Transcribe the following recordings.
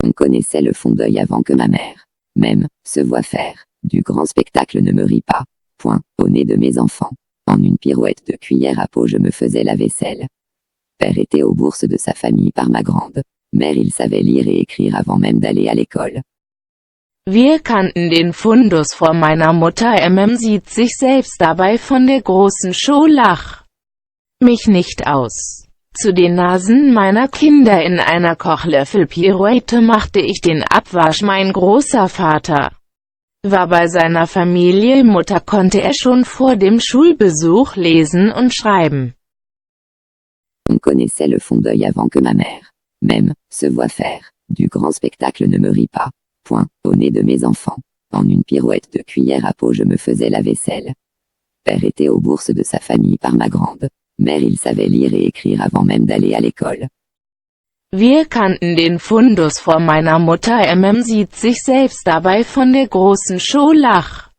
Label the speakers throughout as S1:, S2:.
S1: On connaissait le fond d'œil avant que ma mère, même, se voie faire. Du grand spectacle ne me rit pas. Point, au nez de mes enfants. En une pirouette de cuillère à peau je me faisais la vaisselle. Père était aux bourses de sa famille par ma grande. Mère il savait lire et écrire avant même d'aller à l'école.
S2: Wir kannten den Fundus vor meiner Mutter. Sieht sich selbst dabei von der großen Show. Lach mich nicht aus. Zu den Nasen meiner Kinder in einer Kochlöffel-Pirouette machte ich den Abwasch. Mein großer Vater war bei seiner Familie. Mutter konnte er schon vor dem Schulbesuch lesen und schreiben.
S1: On connaissait le fond d'œil avant que ma mère, même, se voie faire. Du grand spectacle ne me rit pas. Point, au nez de mes enfants. En une pirouette de cuillère à peau je me faisais la vaisselle. Père était aux bourses de sa famille par ma grande. Mère il savait lire et écrire avant même d'aller à l'école.
S2: Wir kannten den Fundus vor meiner Mutter. Sieht sich selbst dabei von der großen Show. Lach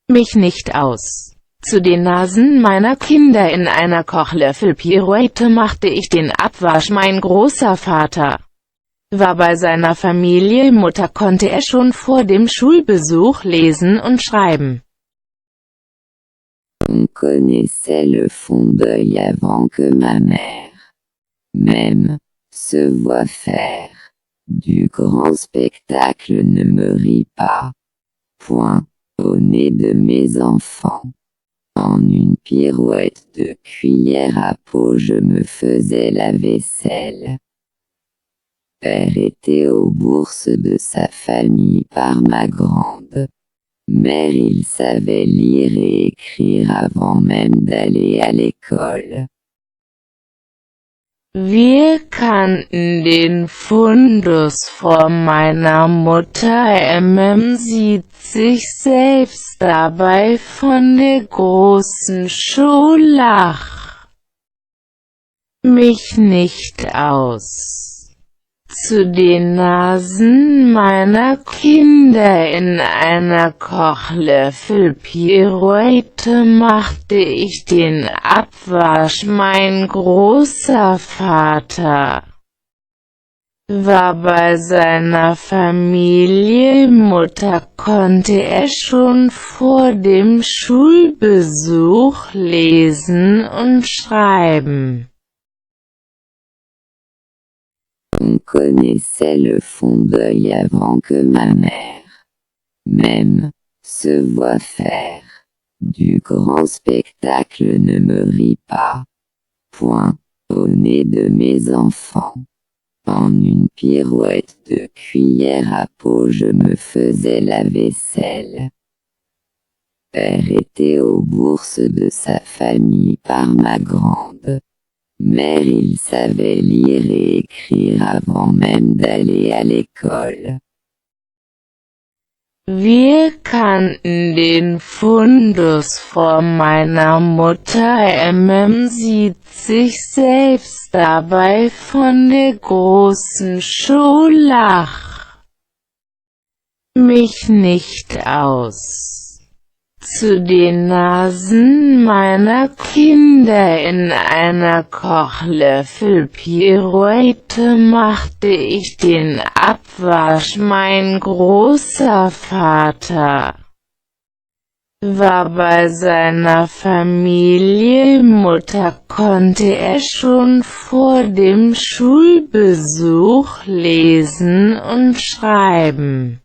S2: mich nicht aus. Zu den Nasen meiner Kinder in einer Kochlöffel-Pirouette machte ich den Abwasch. Mein großer Vater war bei seiner Familie. Mutter konnte er schon vor dem Schulbesuch lesen und schreiben.
S1: On connaissait le fond d'œil avant que ma mère, même, se voie faire. Du grand spectacle ne me rit pas. Point, au nez de mes enfants. En une pirouette de cuillère à peau je me faisais la vaisselle. Père était aux bourses de sa famille par ma grande. Mère il savait lire et écrire avant même d'aller à l'école.
S2: Wir kannten den Fundus vor meiner Mutter. Sieht sich selbst dabei von der großen Show. Lach mich nicht aus. Zu den Nasen meiner Kinder in einer Kochlöffel-Pirouette machte ich den Abwasch. Mein großer Vater war bei seiner Familie. Mutter konnte er schon vor dem Schulbesuch lesen und schreiben.
S1: On connaissait le fond d'œil avant que ma mère, même, se voie faire. Du grand spectacle ne me rit pas. Point, au nez de mes enfants. En une pirouette de cuillère à peau je me faisais la vaisselle. Père était aux bourses de sa famille par ma grande. Mère il savait lire et écrire avant même d'aller à l'école.
S2: Wir kannten den Fundus vor meiner Mutter. Sieht sich selbst dabei von der großen Show. Lach mich nicht aus. Zu den Nasen meiner Kinder in einer Kochlöffel-Pirouette machte ich den Abwasch. Mein großer Vater war bei seiner Familie. Mutter konnte er schon vor dem Schulbesuch lesen und schreiben.